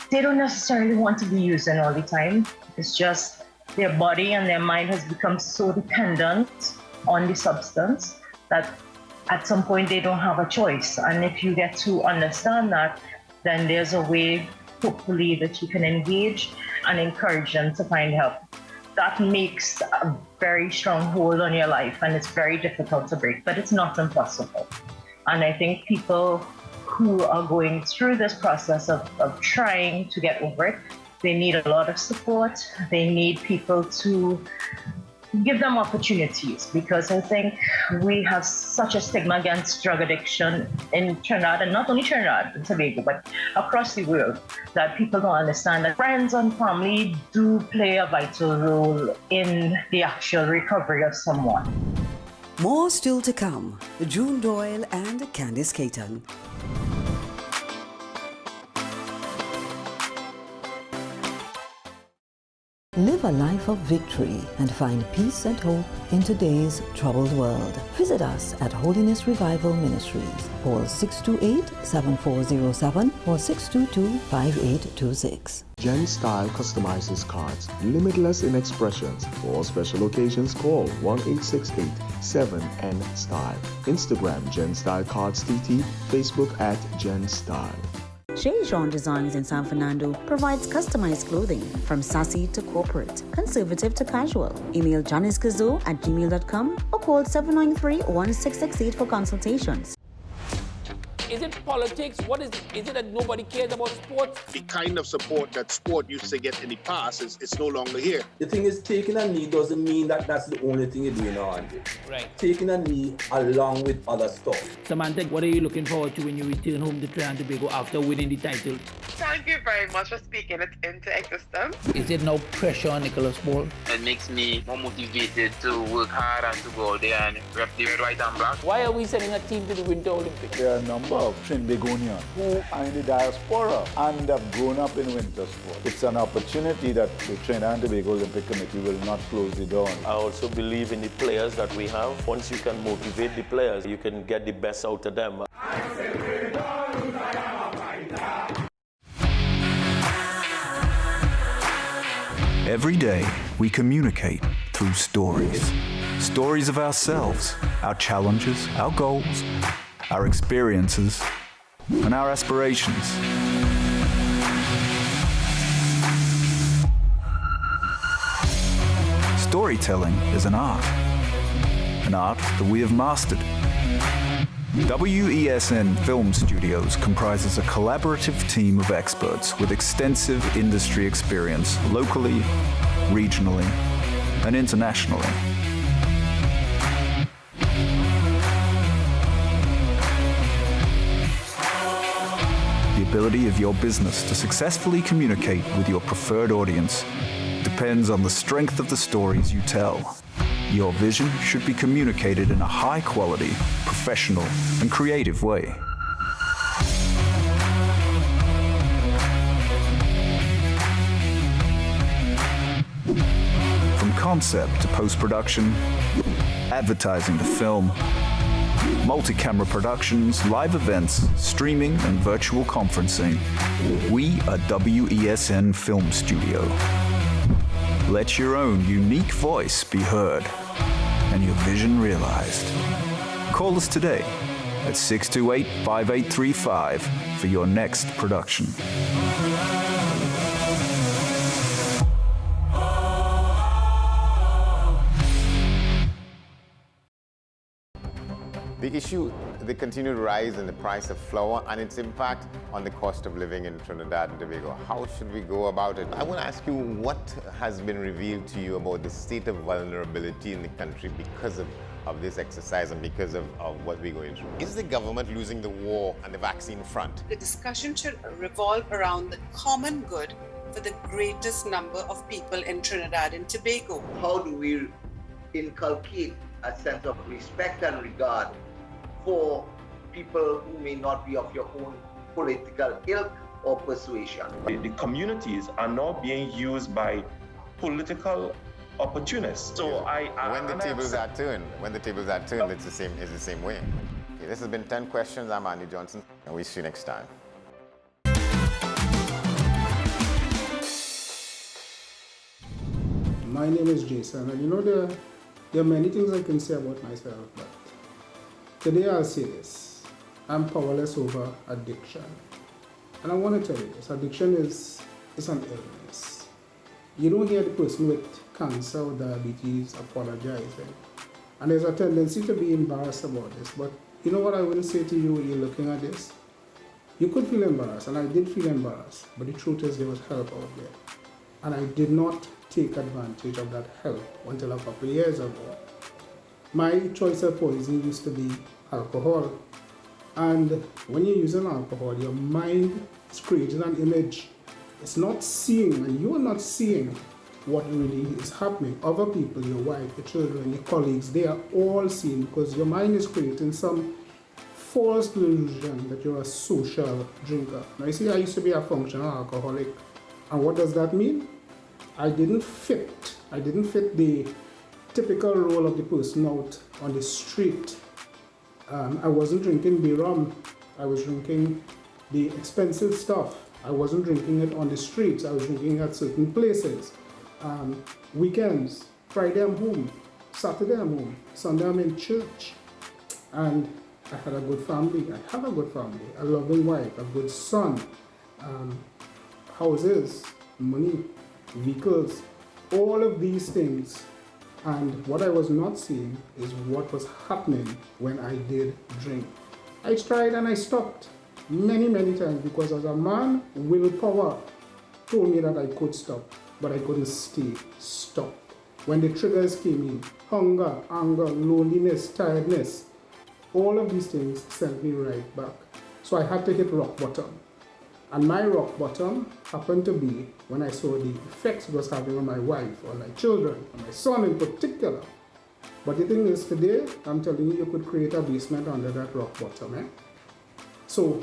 [SPEAKER 20] they don't necessarily want to be using all the time. It's just their body and their mind has become so dependent on the substance that at some point they don't have a choice. And if you get to understand that, then there's a way, hopefully, that you can engage and encourage them to find help. That makes a very strong hold on your life, and it's very difficult to break, but it's not impossible. And I think people who are going through this process of trying to get over it, they need a lot of support. They need people to give them opportunities, because I think we have such a stigma against drug addiction in Trinidad, and not only Trinidad and Tobago, but across the world, that people don't understand that friends and family do play a vital role in the actual recovery of someone.
[SPEAKER 3] More still to come. June Doyle and Candice Caton.
[SPEAKER 14] Live a life of victory and find peace and hope in today's troubled world. Visit us at Holiness Revival Ministries. Call 628-7407 or 622-5826.
[SPEAKER 5] Jen Style customizes cards, limitless in expressions. For special occasions, call 1-868-7N-STYLE. Instagram Jen Style Cards TT, Facebook at Jen Style.
[SPEAKER 6] Chez Jean Designs in San Fernando provides customized clothing from sassy to corporate, conservative to casual. Email janiskazo@gmail.com or call 793-1668 for consultations.
[SPEAKER 21] Is it politics? What is it? Is it that nobody cares about sports?
[SPEAKER 18] The kind of support that sport used to get in the past is no longer here.
[SPEAKER 22] The thing is, taking a knee doesn't mean that that's the only thing you're doing now, Andy.
[SPEAKER 21] Right.
[SPEAKER 22] Taking a knee along with other stuff.
[SPEAKER 21] Samantha, what are you looking forward to when you return home to Trinidad and Tobago after winning the title?
[SPEAKER 23] Thank you very much for speaking it into existence.
[SPEAKER 21] Is there no pressure on Nicholas Ball?
[SPEAKER 24] It makes me more motivated to work hard and to go out there and rep the white and black.
[SPEAKER 21] Why are we sending a team to the Winter Olympics?
[SPEAKER 25] There are a number of Trinbagonians who are in the diaspora and have grown up in winter sport. It's an opportunity that the Trinidad and Tobago Olympic Committee will not close the door on.
[SPEAKER 26] I also believe in the players that we have. Once you can motivate the players, you can get the best out of them.
[SPEAKER 7] Every day, we communicate through stories. Stories of ourselves, our challenges, our goals, our experiences, and our aspirations. Storytelling is an art that we have mastered. WESN Film Studios comprises a collaborative team of experts with extensive industry experience locally, regionally, and internationally. The ability of your business to successfully communicate with your preferred audience depends on the strength of the stories you tell. Your vision should be communicated in a high-quality, professional, and creative way. From concept to post-production, advertising to film, multi-camera productions, live events, streaming, and virtual conferencing, we are WESN Film Studio. Let your own unique voice be heard and your vision realized. Call us today at 628-5835 for your next production.
[SPEAKER 27] The issue, the continued rise in the price of flour and its impact on the cost of living in Trinidad and Tobago. How should we go about it? I want to ask you, what has been revealed to you about the state of vulnerability in the country because of this exercise and because of what we're going through? Is the government losing the war on the vaccine front?
[SPEAKER 28] The discussion should revolve around the common good for the greatest number of people in Trinidad and Tobago.
[SPEAKER 29] How do we inculcate a sense of respect and regard for people who may not be of your own political ilk or persuasion?
[SPEAKER 30] The communities are now being used by political
[SPEAKER 1] opportunists. So
[SPEAKER 27] when the tables are turned, it's the same way. Okay, this has been 10 questions. I'm Andy Johnson, and we'll see you next time.
[SPEAKER 2] My name is Jason, and you know there are many things I can say about myself, but today I'll say this: I'm powerless over addiction. And I want to tell you this: addiction is an illness. You don't hear the person with cancer or diabetes apologizing. And there's a tendency to be embarrassed about this. But you know what I will say to you when you're looking at this? You could feel embarrassed, and I did feel embarrassed. But the truth is there was help out there. And I did not take advantage of that help until a couple of years ago. My choice of poison used to be alcohol. And when you're using alcohol, your mind is creating an image. It's not seeing, and you are not seeing what really is happening. Other people, your wife, your children, your colleagues, they are all seeing, because your mind is creating some false delusion that you're a social drinker. Now you see, I used to be a functional alcoholic. And what does that mean? I didn't fit the typical role of the person out on the street. I wasn't drinking beer rum. I was drinking the expensive stuff. I wasn't drinking it on the streets. I was drinking at certain places. Weekends, Friday I'm home, Saturday I'm home, Sunday I'm in church. And I had a good family. I have a good family, a loving wife, a good son, houses, money, vehicles, all of these things. And what I was not seeing is what was happening when I did drink. I tried and I stopped many times, because as a man, willpower told me that I could stop, but I couldn't stay stopped. When the triggers came in, hunger, anger, loneliness, tiredness, all of these things sent me right back. So I had to hit rock bottom. And my rock bottom happened to be when I saw the effects it was having on my wife, on my children, on my son in particular. But the thing is, today, I'm telling you, you could create a basement under that rock bottom. So,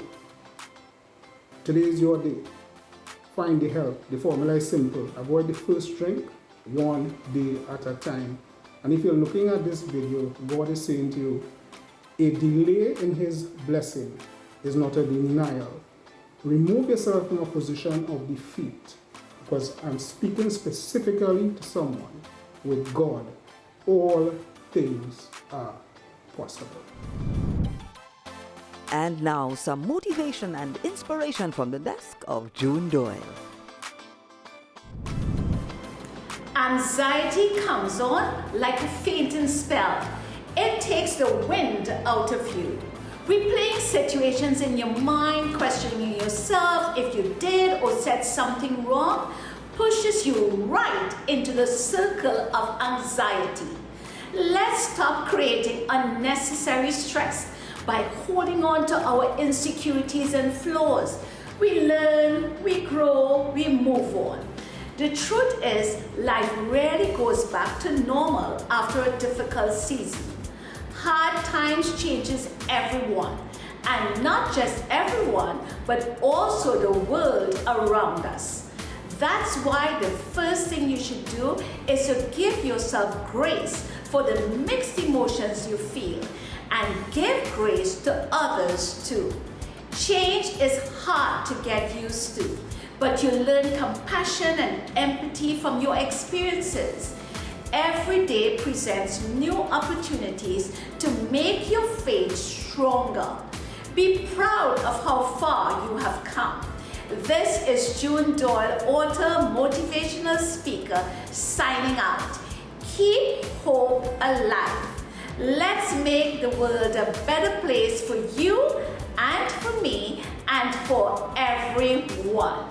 [SPEAKER 2] today is your day. Find the help. The formula is simple. Avoid the first drink, one day at a time. And if you're looking at this video, God is saying to you, a delay in His blessing is not a denial. Remove yourself from a position of defeat, because I'm speaking specifically to someone. With God, all things are possible.
[SPEAKER 14] And now some motivation and inspiration from the desk of June Doyle.
[SPEAKER 8] Anxiety comes on like a fainting spell. It takes the wind out of you. Replaying situations in your mind, questioning yourself if you did or said something wrong, pushes you right into the circle of anxiety. Let's stop creating unnecessary stress by holding on to our insecurities and flaws. We learn, we grow, we move on. The truth is, life rarely goes back to normal after a difficult season. Hard times changes everyone, and not just everyone, but also the world around us. That's why the first thing you should do is to give yourself grace for the mixed emotions you feel, and give grace to others too. Change is hard to get used to, but you learn compassion and empathy from your experiences. Every day presents new opportunities to make your faith stronger. Be proud of how far you have come. This is June Doyle, author, motivational speaker, signing out. Keep hope alive. Let's make the world a better place for you and for me and for everyone.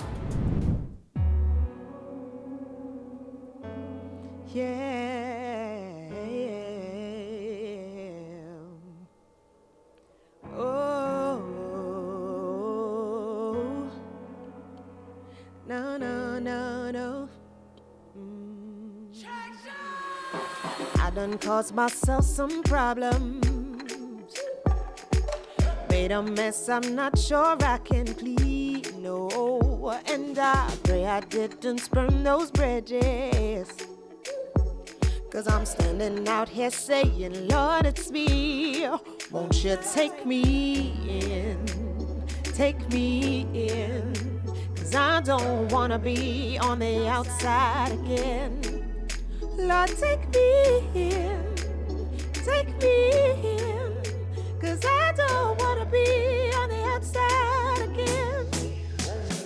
[SPEAKER 9] No. I done caused myself some problems. Made a mess I'm not sure I can clean, no. And I pray I didn't burn those bridges. 'Cause I'm standing out here saying, Lord, it's me. Won't you take me in? Take me in. 'Cause I don't wanna be on the outside again. Lord, take me in. Take me in. 'Cause I don't wanna be on the outside again.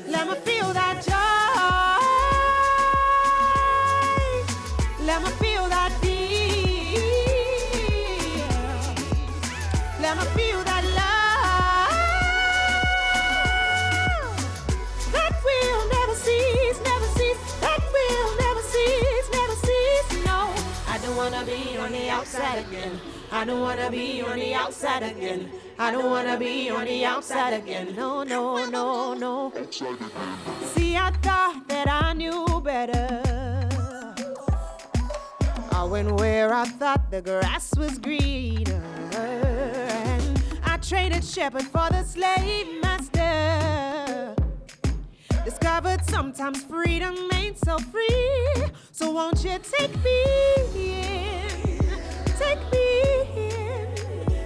[SPEAKER 9] Let me feel that joy. Let me feel that peace. Let me feel that love that will never cease, never cease. That will never cease, never cease. No, I don't wanna be on the outside again. I don't wanna be on the outside again. I don't wanna be on the outside again. No, no, no, no. See, I thought that I knew better. I went where I thought the grass was greener. And I traded shepherd for the slave master. Discovered sometimes freedom ain't so free. So won't you take me in? Take me in.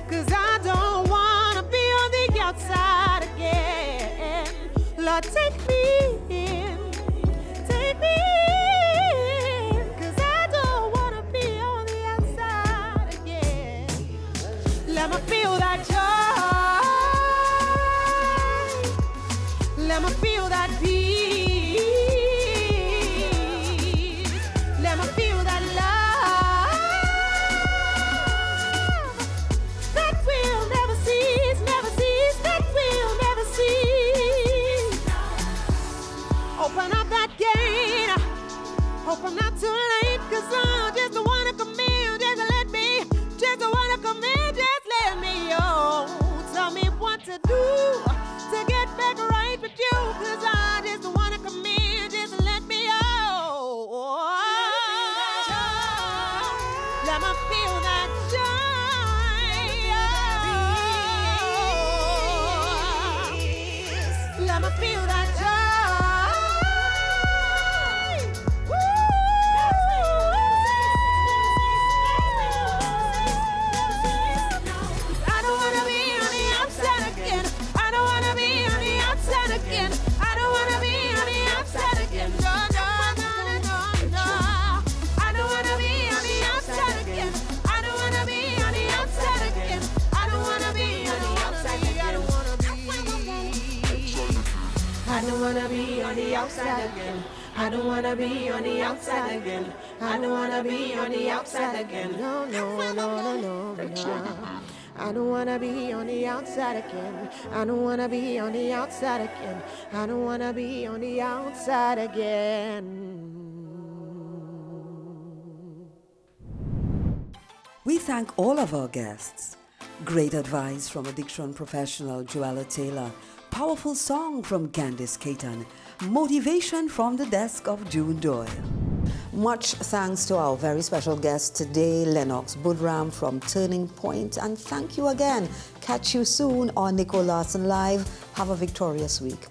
[SPEAKER 9] 'Cause I don't wanna be on the outside again. Lord, take me in. Take me in. 'Cause I don't wanna be on the outside again. Let me feel that joy. Let me feel that peace. Let me feel that love that will never cease, never cease, that will never cease. Open up that gate. Hope I'm not too late, 'cause I just wanna come in, just let me, just wanna come in, just let me, oh, tell me what to do to get back right with you, 'cause I just wanna come in, just let me, oh, let me feel that joy, let me feel that joy. I don't wanna be on the outside again. I don't wanna be on the outside again. I don't wanna be on the outside again. No, no, no, no, no. I don't wanna be on the outside again. I don't wanna be on the outside again. I don't wanna be on the outside again. I don't wanna be. I don't wanna be on the outside again. I don't wanna be on the outside again. I don't wanna be on the outside again. No, no, no, no, no, no. I don't wanna be on the outside again. I don't wanna be on the outside again. I don't wanna be on the outside again.
[SPEAKER 14] We thank all of our guests. Great advice from addiction professional Joella Taylor. Powerful song from Candice Caton. Motivation from the desk of June Doyle. Much thanks to our very special guest today, Lennox Budram from Turning Point. And thank you again. Catch you soon on Nicole Larsen Live. Have a victorious week.